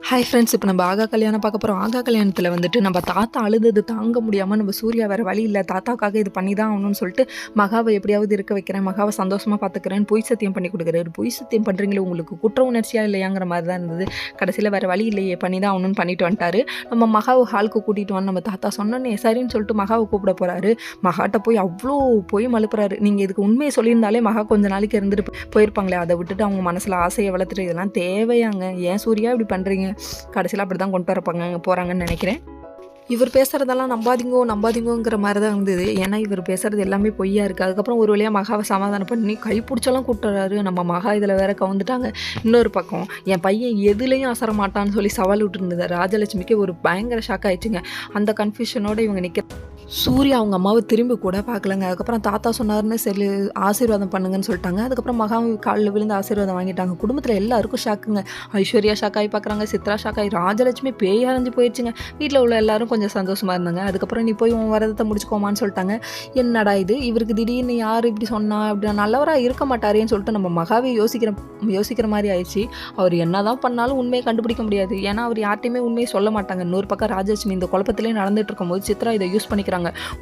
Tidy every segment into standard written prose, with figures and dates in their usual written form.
Hi friends, இப்போ நம்ம ஆகா கல்யாணம் பார்க்க போகிறோம். ஆகா கல்யாணத்தில் வந்துட்டு நம்ம தாத்தா அழுதது தாங்க முடியாமல் நம்ம சூர்யா வேறு வழி இல்லை, தாத்தாக்காக இது பண்ணி தான் ஆகணும்னு சொல்லிட்டு மகாவை எப்படியாவது இருக்க வைக்கிறேன், மகாவை சந்தோஷமாக பார்த்துக்கிறேன்னு பொய் சத்தியம் பண்ணி கொடுக்குறாரு. பொய் சத்தியம் பண்ணுறீங்களே, உங்களுக்கு குற்ற உணர்ச்சியாக இல்லையாங்கிற மாதிரி தான் இருந்தது. கடைசியில் வேறு வழி இல்லையே, பண்ணி தான் ஆகணும்னு பண்ணிட்டு வந்துட்டாரு. நம்ம மகாவை ஹாலுக்கு கூட்டிகிட்டு வந்து நம்ம தாத்தா சொன்னோன்னே சரின்னு சொல்லிட்டு மகாவை கூப்பிட போகிறாரு. மகாட்ட போய் அவ்வளோ போய் மழுப்புறாரு. நீங்கள் இதுக்கு உண்மையை சொல்லியிருந்தாலே மகா கொஞ்சம் நாளைக்கு இருந்துட்டு போயிருப்பாங்களே, அதை விட்டுட்டு அவங்க மனசில் ஆசையை வளர்த்துட்டு இதெல்லாம் தேவையாங்க, ஏன் சூர்யா இப்படி பண்ணுறீங்க, கடைசியில் அப்படி தான் கொண்டு வரப்பாங்க போகிறாங்கன்னு நினைக்கிறேன். இவர் பேசுகிறதெல்லாம் நம்பாதீங்கோங்கிற மாதிரி தான் இருந்தது. ஏன்னா இவர் பேசுகிறது எல்லாமே பொய்யா இருக்குது. அதுக்கப்புறம் ஒரு வழியாக மகாவை சமாதானம் பண்ணி கைப்பிடிச்செல்லாம் கூப்பிட்டுறாரு. நம்ம மகா இதில் வேற கவுந்துட்டாங்க. இன்னொரு பக்கம் என் பையன் எதுலேயும் அசர மாட்டான்னு சொல்லி சவால் விட்டுருந்தது ராஜலட்சுமிக்கு ஒரு பயங்கர ஷாக் ஆயிடுச்சுங்க. அந்த கன்ஃபியூஷனோடு இவங்க நிற்க சூர்யா அவங்க அம்மாவை திரும்பி கூட பார்க்கலங்க. அதுக்கப்புறம் தாத்தா சொன்னார்னு சரி ஆசீர்வாதம் பண்ணுங்கன்னு சொல்லிட்டாங்க. அதுக்கப்புறம் மகா காலில் விழுந்து ஆசீர்வாதம் வாங்கிட்டாங்க. குடும்பத்தில் எல்லாருக்கும் ஷாக்குங்க. ஐஸ்வர்யா ஷாக்காகி பார்க்குறாங்க, சித்ரா ஷாக்காகி, ராஜலட்சுமி பேய் அரைஞ்சு போயிடுச்சுங்க. வீட்டில் உள்ள எல்லாரும் கொஞ்சம் சந்தோஷமாக இருந்தாங்க. அதுக்கப்புறம் நீ போய் உன் வரதத்தை முடிச்சுக்கோமான்னு சொல்லிட்டாங்க. என்னடா இது, இவருக்கு திடீர்னு யார் இப்படி சொன்னா, அப்படி நல்லவராக இருக்க மாட்டாரேன்னு சொல்லிட்டு நம்ம மகாவே யோசிக்கிற மாதிரி ஆயிடுச்சு. அவர் என்ன தான் பண்ணாலும் உண்மையை கண்டுபிடிக்க முடியாது. ஏன்னா அவர் யார்ட்டையுமே உண்மையை சொல்ல மாட்டாங்க. இன்னொரு பக்கம் ராஜலட்சுமி இந்த குழப்பத்திலே நடந்துட்டு இருக்கும்போது சித்ரா இதை யூஸ் பண்ணிக்கிறாங்க.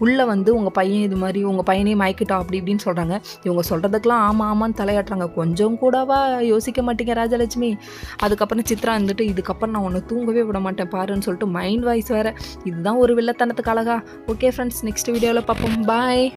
உள்ளே வந்து உங்கள் பையன் இது மாதிரி உங்கள் பையனே மயக்கிட்டா அப்படி இப்படின்னு சொல்கிறாங்க. இவங்க சொல்கிறதுக்கெலாம் ஆமான்னு தலையாட்டுறாங்க. கொஞ்சம் கூடவா யோசிக்க மாட்டேங்க ராஜலட்சுமி. அதுக்கப்புறம் சித்ரா வந்துட்டு இதுக்கப்புறம் நான் உன்னை தூங்கவே விட மாட்டேன் பாருன்னு சொல்லிட்டு மைண்ட் வாய்ஸ் வேறு. இதுதான் ஒரு வில்லத்தனத்துக்கு அழகா. ஓகே ஃப்ரெண்ட்ஸ், நெக்ஸ்ட் வீடியோவில் பார்ப்போம். பாய்.